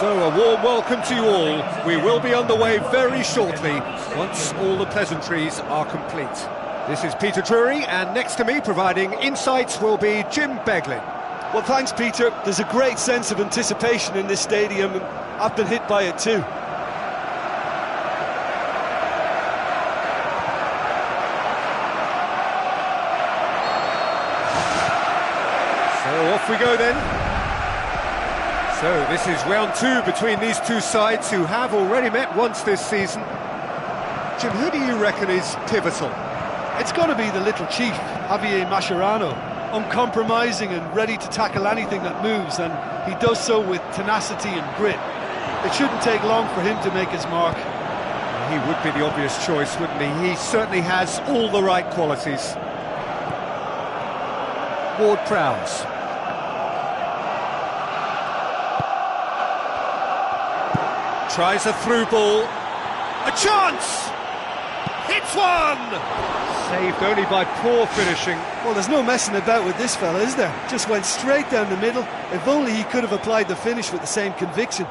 So a warm welcome to you all. We will be underway very shortly, once all the pleasantries are complete. This is Peter Drury, and next to me providing insights will be Jim Beglin. Well, thanks, Peter. There's a great sense of anticipation in this stadium, and I've been hit by it too. So off we go then. So this is round two between these two sides who have already met once this season. Jim, who do you reckon is pivotal? It's got to be the little chief, Javier Mascherano. Uncompromising and ready to tackle anything that moves, and he does so with tenacity and grit. It shouldn't take long for him to make his mark. He would be the obvious choice, wouldn't he? He certainly has all the right qualities. Ward-Prowse. Tries a through ball. A chance! Hits one! Saved only by poor finishing. Well, there's no messing about with this fella, is there? Just went straight down the middle. If only he could have applied the finish with the same conviction.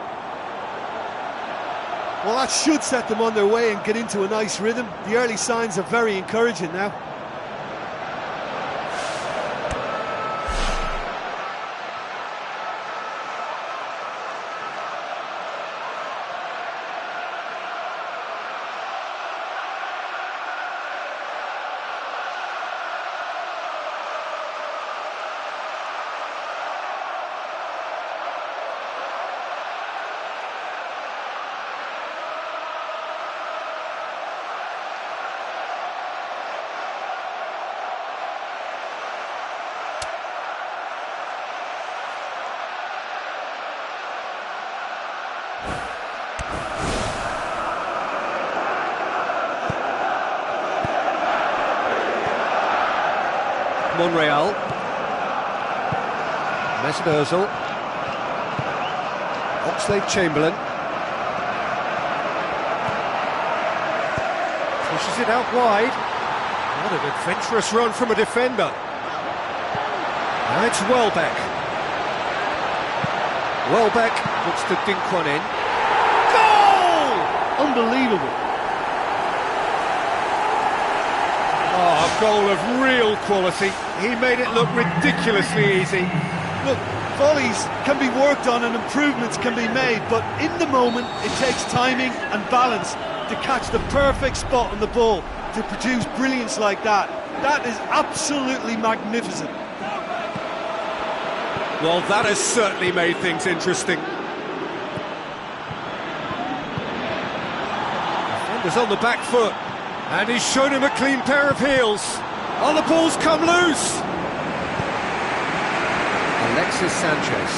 Well, that should set them on their way and get into a nice rhythm. The early signs are very encouraging now. Monreal. Mesut Ozil. Oxlade-Chamberlain. Pushes it out wide. What an adventurous run from a defender. Now it's Welbeck. Welbeck looks to dink one in. Goal! Unbelievable. Oh, a goal of real quality. He made it look ridiculously easy. Look, volleys can be worked on and improvements can be made, but in the moment it takes timing and balance to catch the perfect spot on the ball to produce brilliance like that. That is absolutely magnificent. Well, that has certainly made things interesting. Defender's on the back foot. And he's shown him a clean pair of heels. Oh, the ball's come loose! Alexis Sanchez.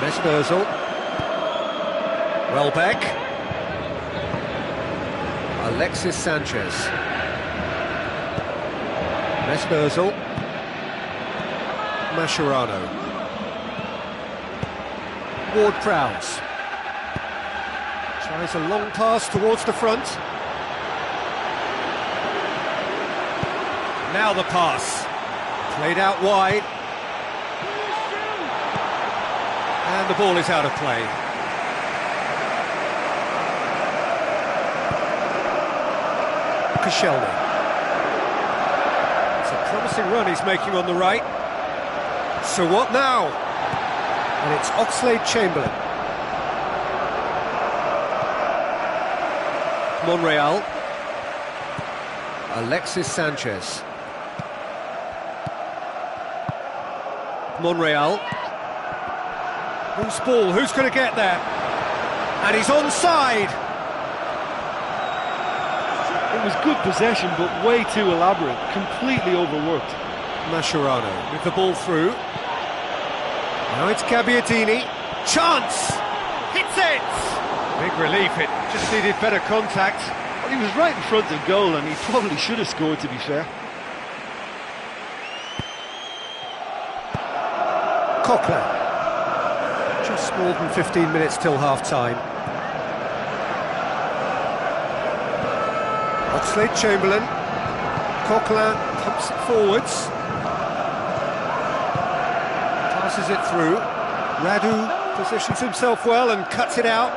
Mesut Ozil. Welbeck. Alexis Sanchez. Mesut Ozil. Mascherano. Ward-Prowse. Tries a long pass towards the front. Now the pass. Played out wide. And the ball is out of play. Koscielny. It's a promising run he's making on the right. So what now? And it's Oxlade-Chamberlain. Monreal. Alexis Sanchez. Monreal. Who's ball? Who's going to get there? And he's onside. It was good possession, but way too elaborate. Completely overworked. Mascherano with the ball through. Now it's Gabbiadini. Chance! Hits it! Big relief, it just needed better contact. Well, he was right in front of goal and he probably should have scored, to be fair. Coquelin. Just more than 15 minutes till half-time. Oxlade-Chamberlain. Coquelin pumps it forwards. Passes it through. Radu positions himself well and cuts it out.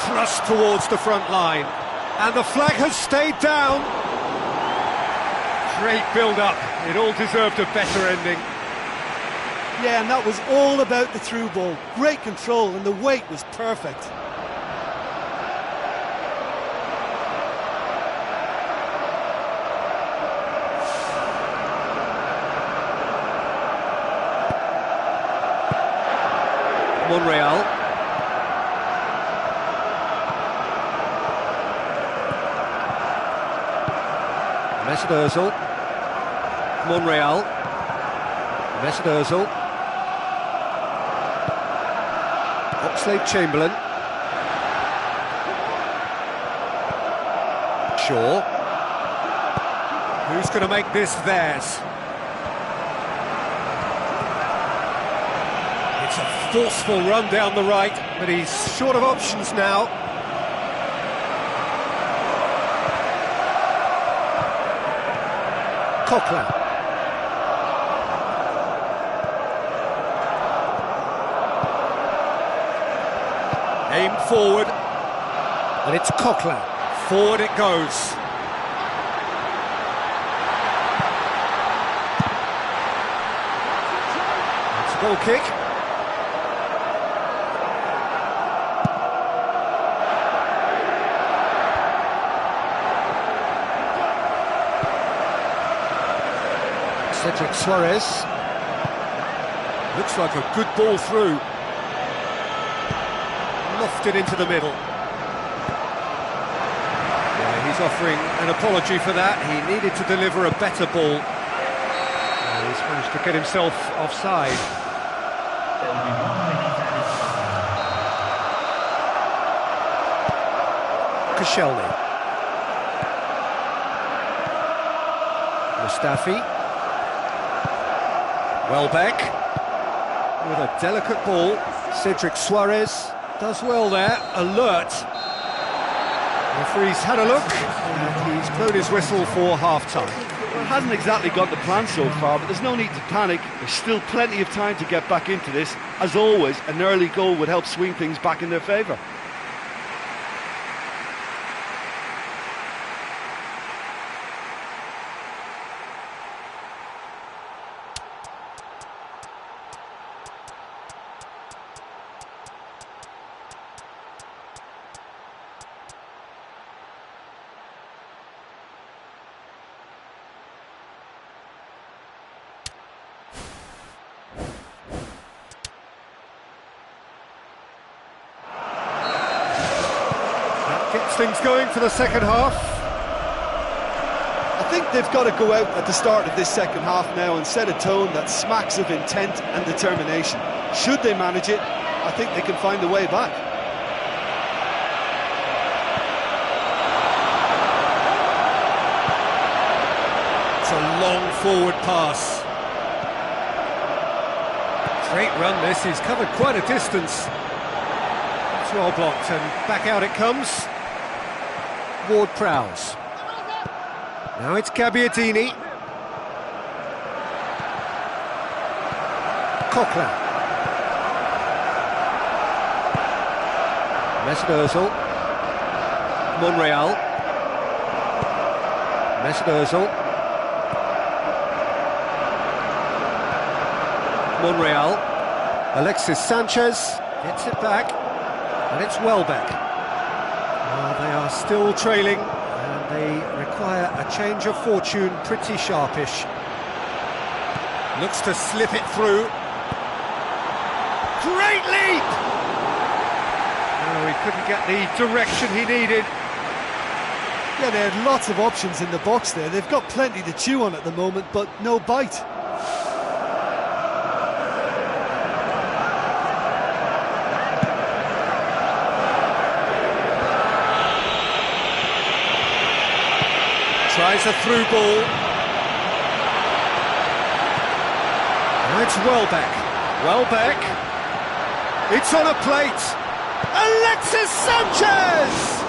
Thrust towards the front line. And the flag has stayed down. Great build-up. It all deserved a better ending. Yeah, and that was all about the through ball. Great control, and the weight was perfect. Monreal. Mesut Ozil. Monreal. Mesut Ozil. Oxlade-Chamberlain. Shaw. Who's going to make this theirs? It's a forceful run down the right, but he's short of options now. Coquelin. Aimed forward, and it's Coquelin. Forward it goes. It's a goal kick. Cedric Suarez. Looks like a good ball through. Lofted into the middle. Yeah, he's offering an apology for that. He needed to deliver a better ball. He's managed to get himself offside. Koscielny. Mustafi. Welbeck. With a delicate ball. Cedric Suarez. Does well there, alert. The referee's had a look, and he's blown his whistle for half-time. Well, it hasn't exactly got the plan so far, but there's no need to panic. There's still plenty of time to get back into this. As always, an early goal would help swing things back in their favour. Gets things going for the second half. I think they've got to go out at the start of this second half now and set a tone that smacks of intent and determination. Should they manage it, I think they can find a way back. It's a long forward pass. Great run this, he's covered quite a distance. It's well blocked and back out it comes. Ward-Prowse. Now it's Gabbiadini. Coquelin. Mesut Ozil. Monreal. Mesut Ozil. Monreal. Alexis Sanchez gets it back, and it's Welbeck. They are still trailing, and they require a change of fortune, pretty sharpish. Looks to slip it through. Great leap! Oh, he couldn't get the direction he needed. Yeah, they had lots of options in the box there. They've got plenty to chew on at the moment, but no bite. Tries a through ball. Now it's Welbeck. Welbeck. It's on a plate. Alexis Sanchez!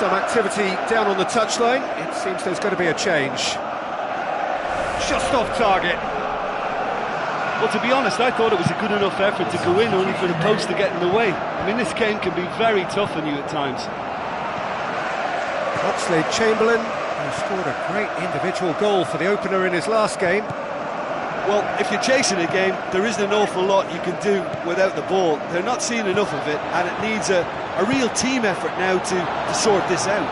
some activity down on the touchline. It seems there's going to be a change. Just off target. Well, to be honest, I thought it was a good enough effort to go in, only for the post to get in the way. I mean, this game can be very tough on you at times. Oxlade-Chamberlain, who scored a great individual goal for the opener in his last game. Well, if you're chasing a game, there isn't an awful lot you can do without the ball. They're not seeing enough of it, and it needs a real team effort now to sort this out.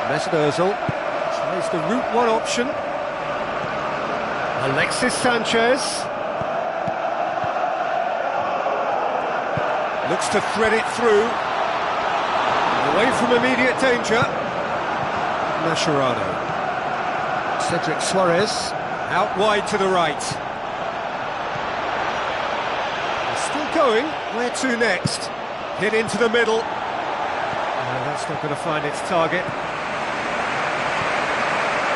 Mesut Ozil tries the route one option. Alexis Sanchez looks to thread it through, away from immediate danger. Mascherano. Cedric Suarez out wide to the right. He's still going. Where to next? Hit into the middle. No, that's not going to find its target.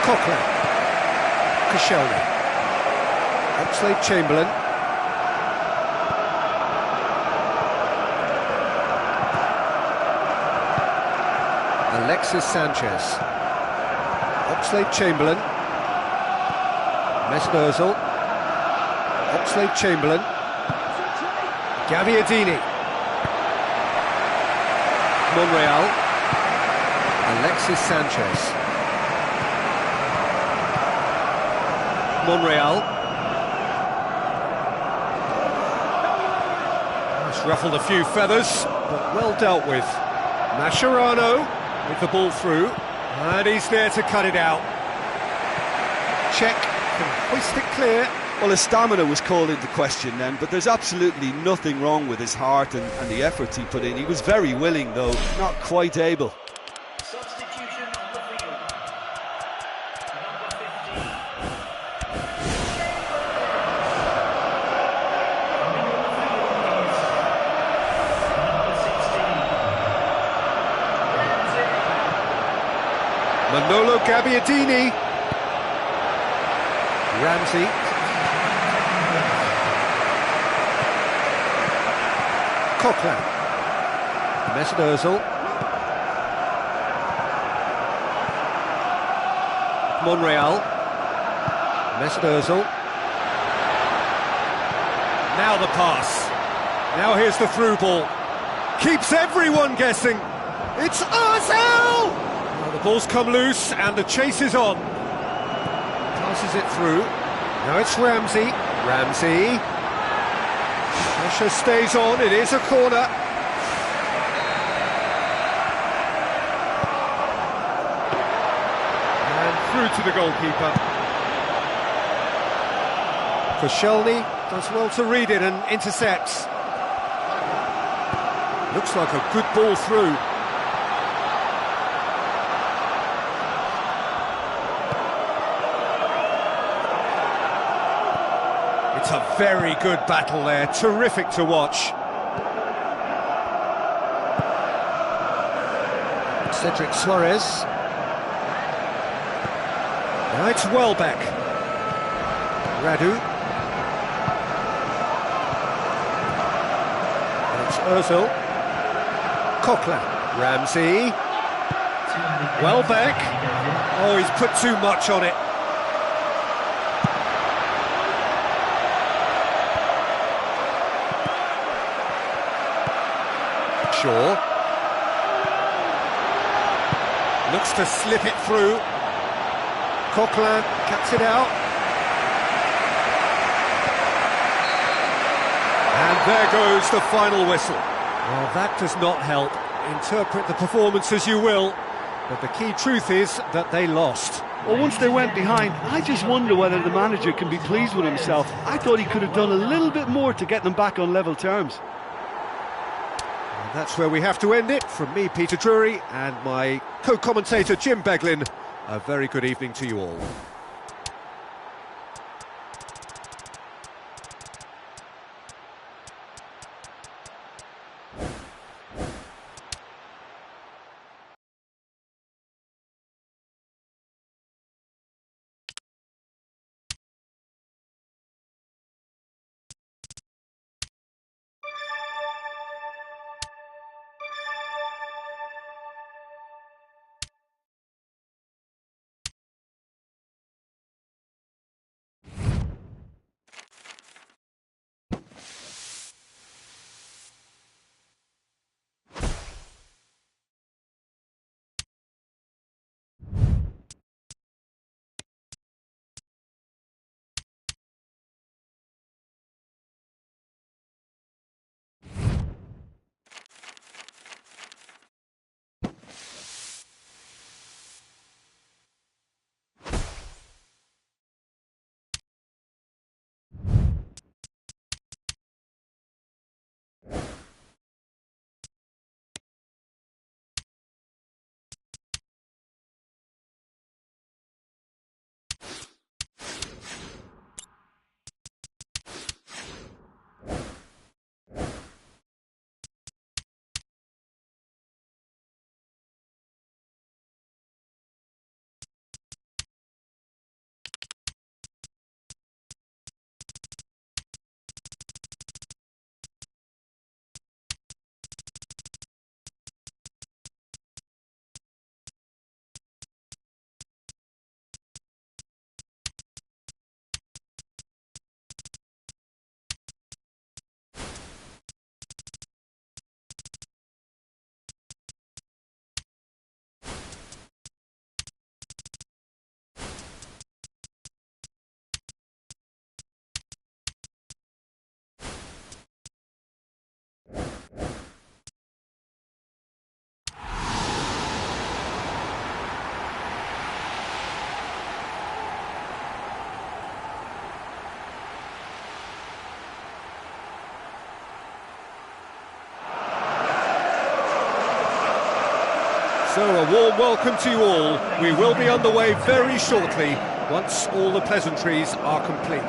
Coquelin, Koscielny, Oxlade-Chamberlain, Alexis Sanchez, Oxlade-Chamberlain, Mesut Ozil, Oxlade-Chamberlain, Gabbiadini, Monreal, Alexis Sanchez. Monreal. That's ruffled a few feathers, but well dealt with. Mascherano with the ball through, and he's there to cut it out. Czech can hoist it clear. Well, his stamina was called into question then, but there's absolutely nothing wrong with his heart and the efforts he put in. He was very willing, though, not quite able. Manolo Gabbiadini. Ramsey. Coquelin. Mesut Ozil. Monreal. Mesut Ozil. Now the pass. Now here's the through ball. Keeps everyone guessing. It's Ozil! The ball's come loose and the chase is on. Passes it through. Now it's Ramsey. Ramsey. Pressure stays on. It is a corner. And through to the goalkeeper. Koscielny does well to read it and intercepts. Looks like a good ball through. It's a very good battle there, terrific to watch. Cedric Suarez. Now it's Welbeck. Radu. And it's Ozil. Coquelin. Ramsey. Welbeck. Oh, he's put too much on it. Shaw. Looks to slip it through. Coquelin cuts it out. And there goes the final whistle. Well, that does not help. Interpret the performance as you will, but the key truth is that they lost. Well, once they went behind, I just wonder whether the manager can be pleased with himself. I thought he could have done a little bit more to get them back on level terms. That's where we have to end it. From me, Peter Drury, and my co-commentator, Jim Beglin, a very good evening to you all. So a warm welcome to you all. We will be on the way very shortly, once all the pleasantries are complete.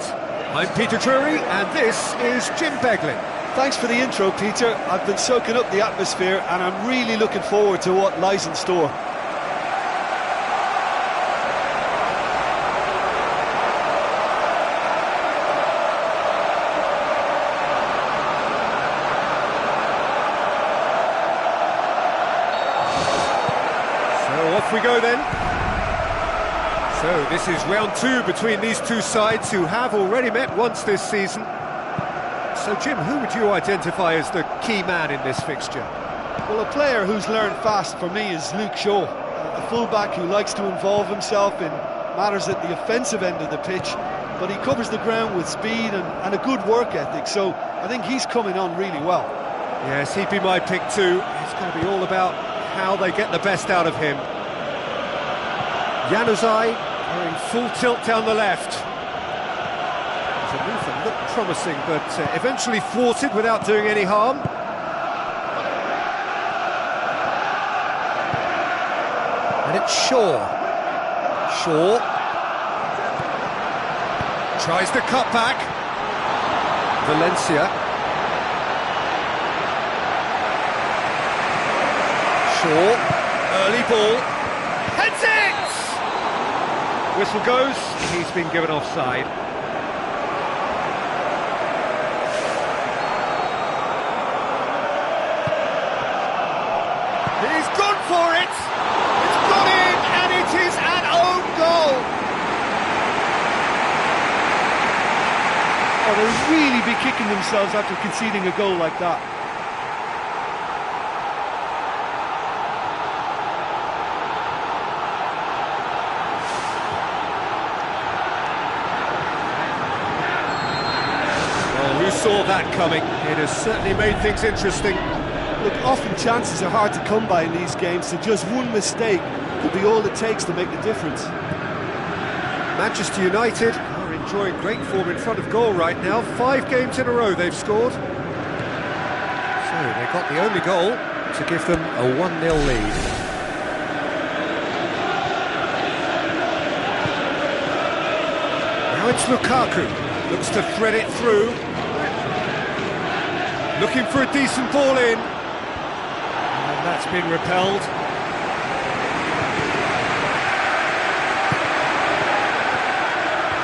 I'm Peter Drury, and this is Jim Beglin. Thanks for the intro, Peter. I've been soaking up the atmosphere, and I'm really looking forward to what lies in store. Off we go then. So this is round two between these two sides who have already met once this season. So Jim, who would you identify as the key man in this fixture? Well, a player who's learned fast for me is Luke Shaw, a fullback who likes to involve himself in matters at the offensive end of the pitch, but he covers the ground with speed and a good work ethic, so I think he's coming on really well. Yes, he'd be my pick too. It's going to be all about how they get the best out of him. Januzaj going full tilt down the left. The move looked promising, but eventually thwarted without doing any harm. And it's Shaw. Shaw tries to cut back. Valencia. Shaw, early ball. Heads it! Whistle goes, he's been given offside. He's gone for it! It's gone in, and it is an own goal! Oh, they'll really be kicking themselves after conceding a goal like that. Who saw that coming? It has certainly made things interesting. Look, often chances are hard to come by in these games, so just one mistake could be all it takes to make the difference. Manchester United are enjoying great form in front of goal right now. 5 games in a row they've scored. So they got the only goal to give them a 1-0 lead. Now it's Lukaku. Looks to thread it through. Looking for a decent ball in. And that's been repelled.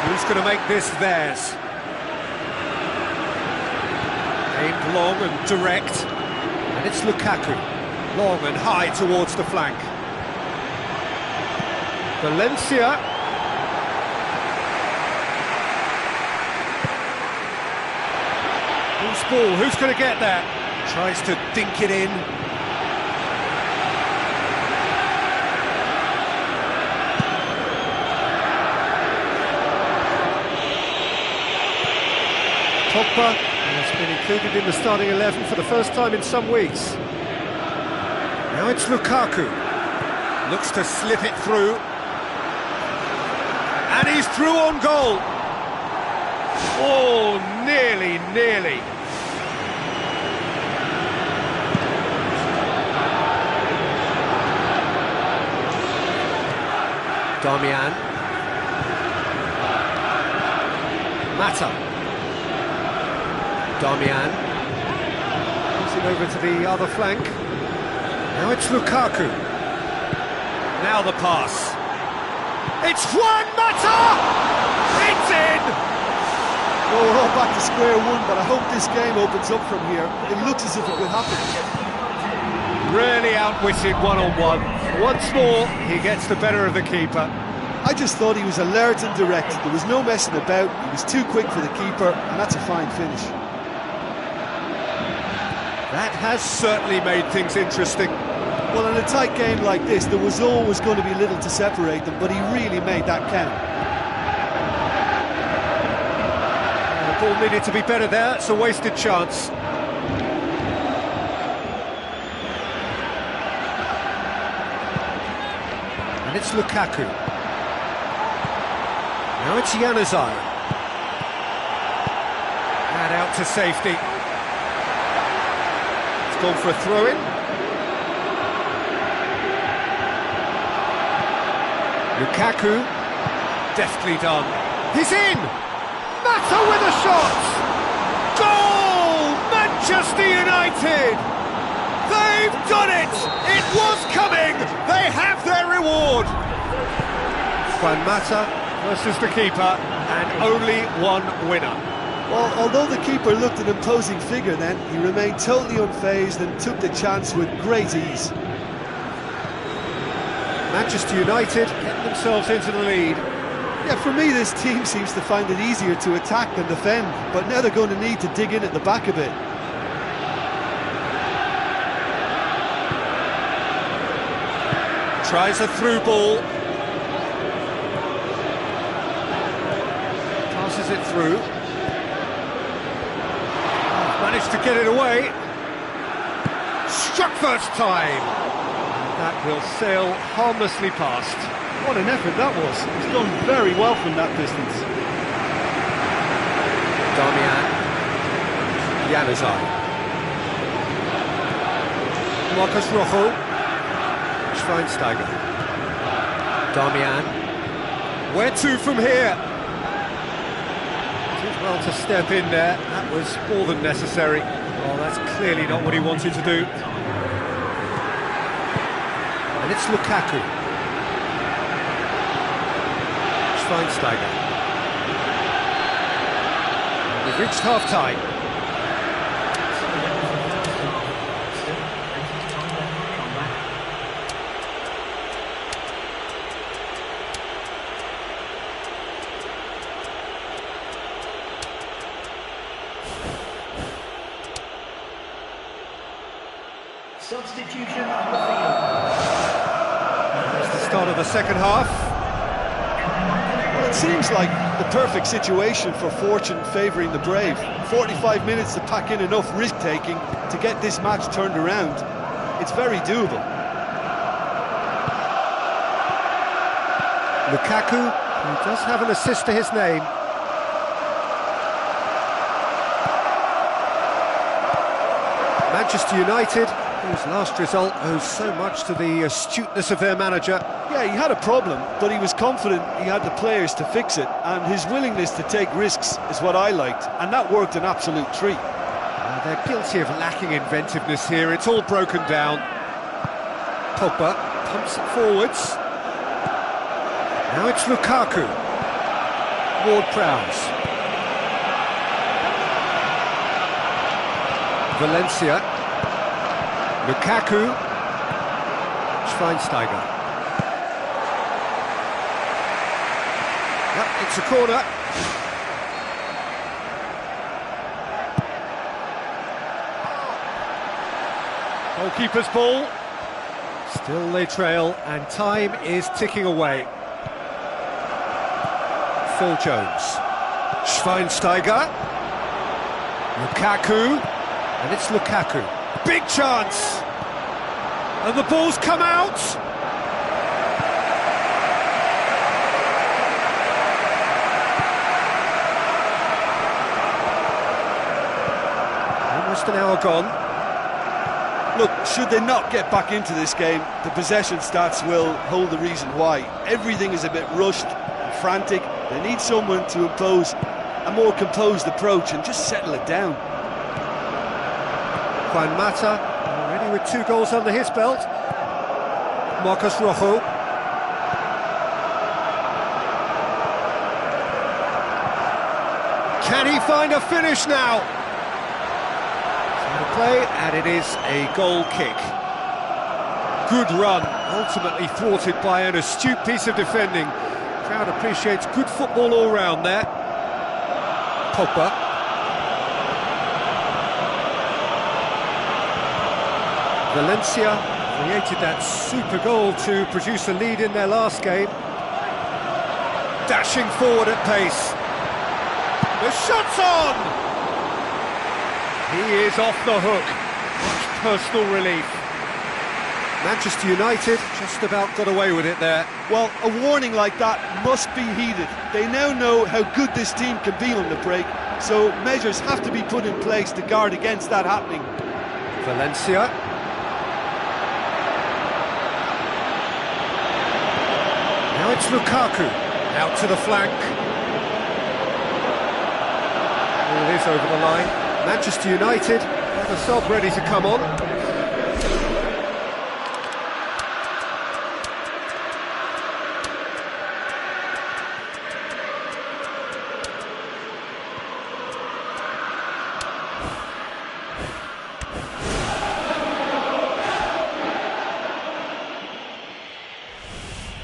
Who's going to make this theirs? Aimed long and direct. And it's Lukaku. Long and high towards the flank. Valencia. Loose ball, who's going to get that? Tries to dink it in. Pogba has been included in the starting 11 for the first time in some weeks. Now it's Lukaku. Looks to slip it through. And he's through on goal. Oh, nearly. Darmian. Mata. Darmian. Passing over to the other flank. Now it's Lukaku. Now the pass. It's Juan Mata! It's in! Well, we're all back to square one, but I hope this game opens up from here. It looks as if it will happen. Really outwitted one-on-one. Once more, he gets the better of the keeper. I just thought he was alert and direct. There was no messing about. He was too quick for the keeper, and that's a fine finish. That has certainly made things interesting. Well, in a tight game like this, there was always going to be little to separate them, but he really made that count. The ball needed to be better there. It's a wasted chance. And it's Lukaku. Now it's Januzaj. And out to safety. It's gone for a throw-in. Lukaku, deftly done. He's in! Mata with a shot! Goal! Manchester United! They've done it! It was coming! They have their reward! Juan Mata versus the keeper, and only one winner. Well, although the keeper looked an imposing figure then, he remained totally unfazed and took the chance with great ease. Manchester United get themselves into the lead. Yeah, for me this team seems to find it easier to attack than defend, but now they're going to need to dig in at the back a bit. Tries a through ball. Passes it through. Managed to get it away. Struck first time. That will sail harmlessly past. What an effort that was. He's done very well from that distance. Damian. Januzaj. Marcus Rojo. Schweinsteiger. Damian. Where to from here? Did well to step in there. That was more than necessary. Well, that's clearly not what he wanted to do. And it's Lukaku. Schweinsteiger. We've reached half-time. Substitution on the field. It's the start of the second half. Well, it seems like the perfect situation for fortune favouring the brave. 45 minutes to pack in enough risk-taking to get this match turned around. It's very doable. Lukaku, who does have an assist to his name. Manchester United, whose last result owes so much to the astuteness of their manager. Yeah, he had a problem, but he was confident he had the players to fix it, and his willingness to take risks is what I liked, and that worked an absolute treat. They're guilty of lacking inventiveness here. It's all broken down. Pogba pumps it forwards. Now it's Lukaku. Ward-Prowse. Valencia. Lukaku. Schweinsteiger. Yep, it's a corner. Goalkeeper's ball. Still they trail, and time is ticking away. Phil Jones. Schweinsteiger. Lukaku. And it's Lukaku. Big chance! And the ball's come out! Almost an hour gone. Look, should they not get back into this game, the possession stats will hold the reason why. Everything is a bit rushed and frantic. They need someone to impose a more composed approach and just settle it down. Juan Mata, already with 2 goals under his belt. Marcus Rojo. Can he find a finish now? So the play, and it is a goal kick. Good run, ultimately thwarted by an astute piece of defending. Crowd appreciates good football all round there. Pogba. Valencia created that super goal to produce a lead in their last game. Dashing forward at pace. The shot's on! He is off the hook. Much personal relief. Manchester United just about got away with it there. Well, a warning like that must be heeded. They now know how good this team can be on the break, so measures have to be put in place to guard against that happening. Valencia. Now Now it's Lukaku, out to the flank. It is over the line. Manchester United have a sub ready to come on.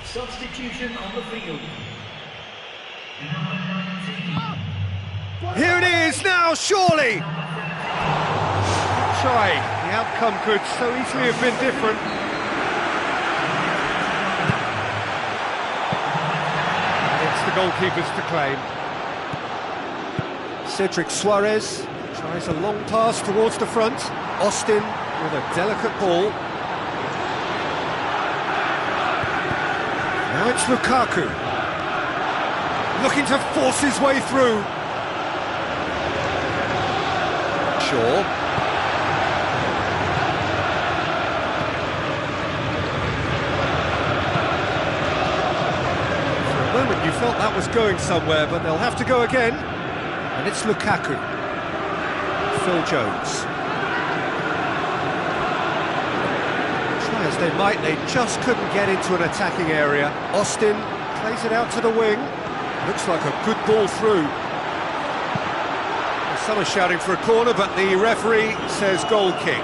Substitution on the field. Here it is now, surely! Try. The outcome could so easily have been different. It's the goalkeepers to claim. Cedric Suarez tries a long pass towards the front. Austin with a delicate ball. Now it's Lukaku, looking to force his way through. Shaw. For a moment you felt that was going somewhere, but they'll have to go again. And it's Lukaku. Phil Jones. As they might, they just couldn't get into an attacking area. Austin plays it out to the wing. Looks like a good ball through. Some are shouting for a corner, but the referee says goal kick.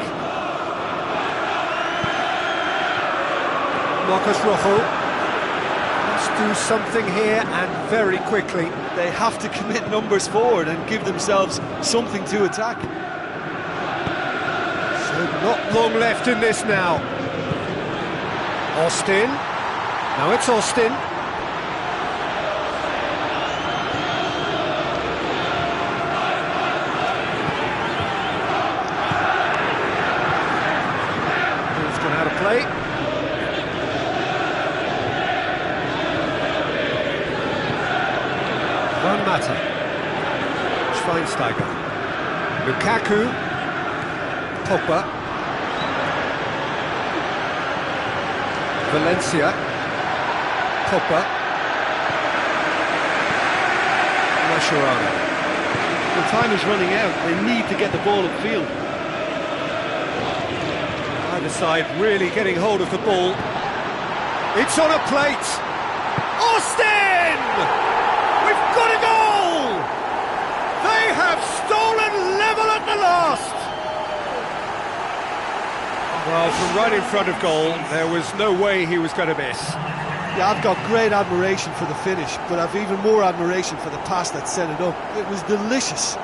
Marcos Rojo must do something here, and very quickly. They have to commit numbers forward and give themselves something to attack. So not long left in this now. Austin, now it's Austin. He's gone out of play. Van Mata, Schweinsteiger, Lukaku, Pogba. Valencia, Pogba, Mascherano. The time is running out, they need to get the ball upfield. Either side really getting hold of the ball. It's on a plate! Austin! We've got a goal! They have stolen level at the last! Well, from right in front of goal, there was no way he was going to miss. Yeah, I've got great admiration for the finish, but I've even more admiration for the pass that set it up. It was delicious.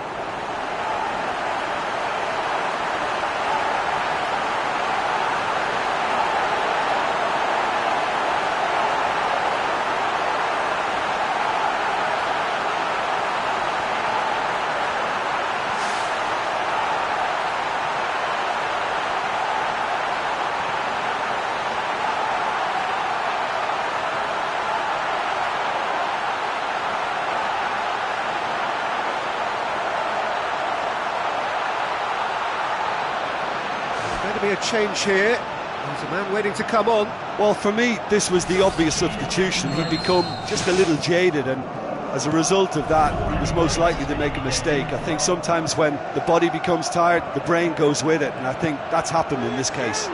Going to be a change here. There's a man waiting to come on. Well, for me, this was the obvious substitution. He'd become just a little jaded, and as a result of that, he was most likely to make a mistake. I think sometimes when the body becomes tired, the brain goes with it, and I think that's happened in this case.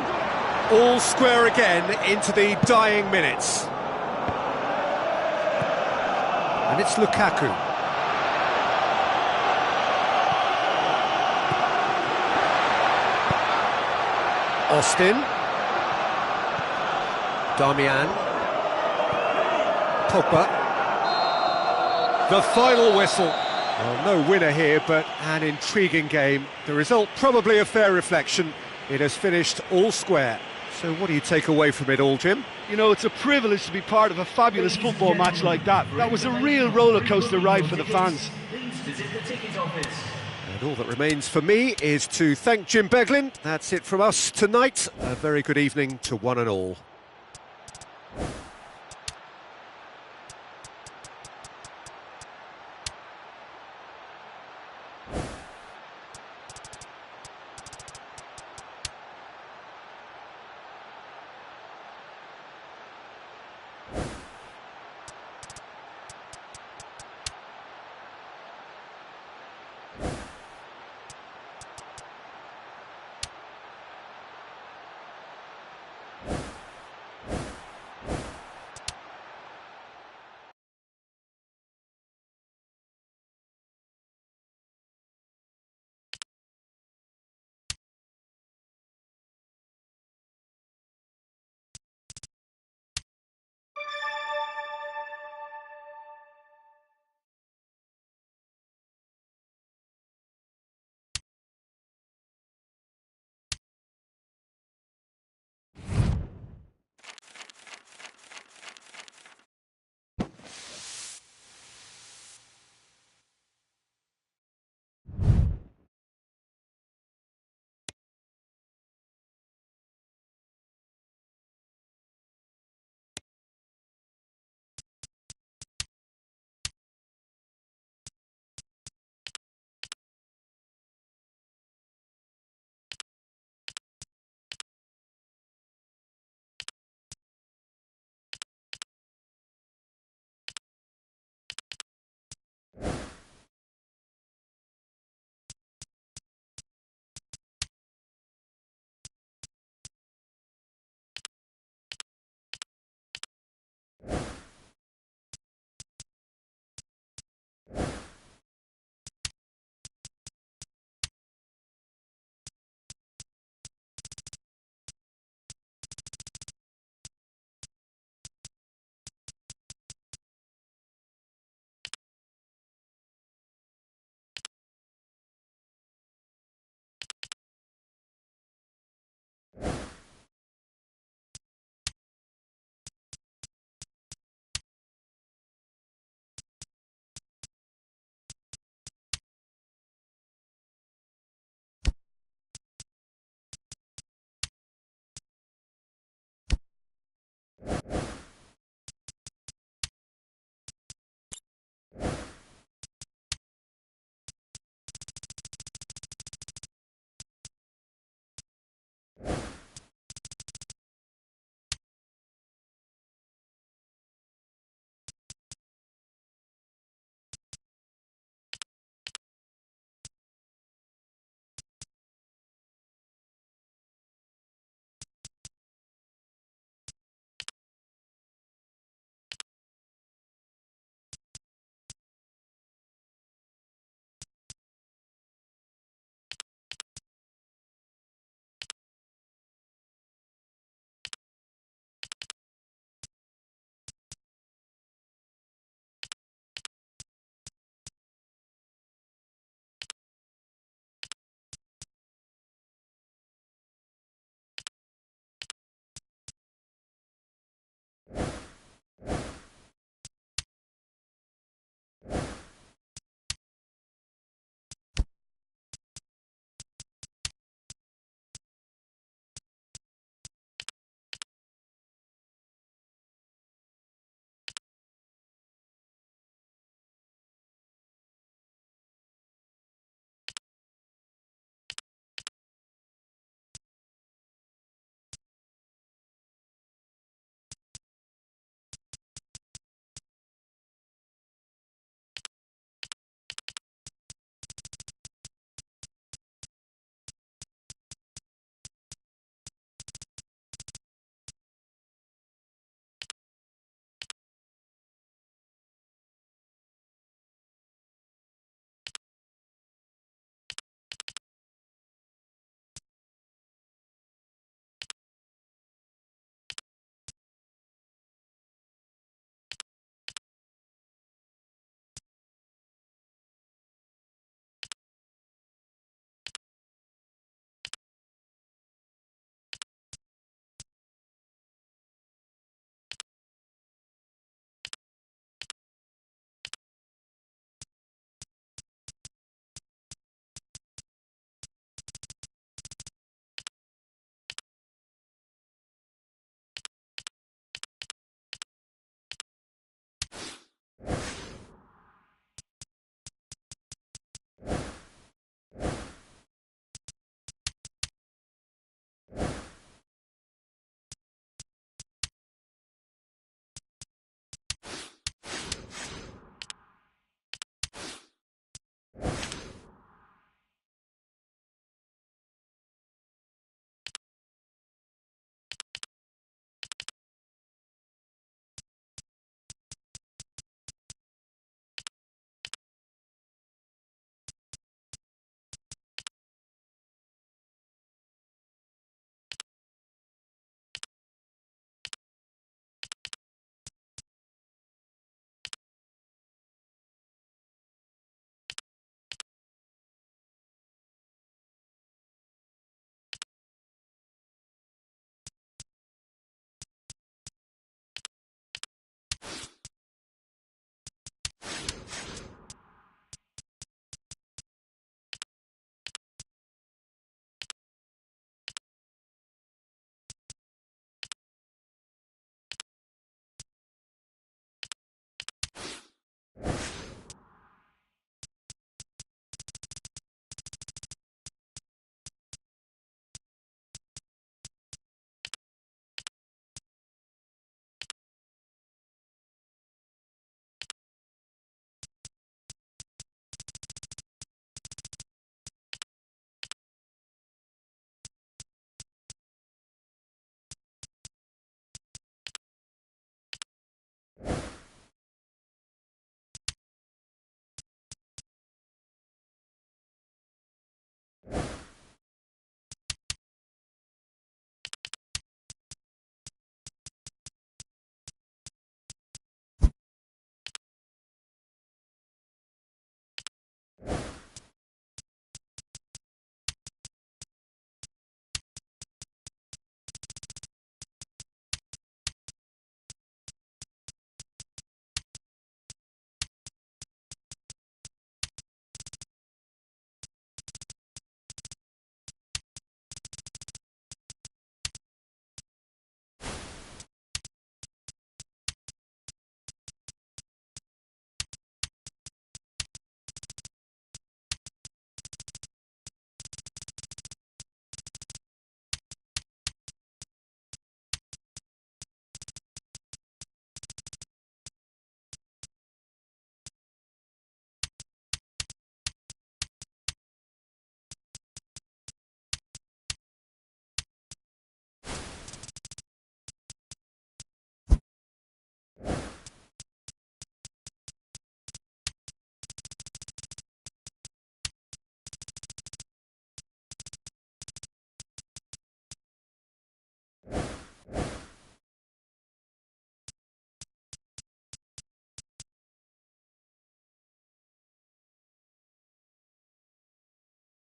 All square again into the dying minutes. And it's Lukaku. Austin, Darmian, Pogba. The final whistle. Well, no winner here, but an intriguing game. The result probably a fair reflection. It has finished all square. So what do you take away from it all, Jim? You know, it's a privilege to be part of a fabulous football match like that. That was a real rollercoaster ride for the fans. And all that remains for me is to thank Jim Beglin. That's it from us tonight. A very good evening to one and all.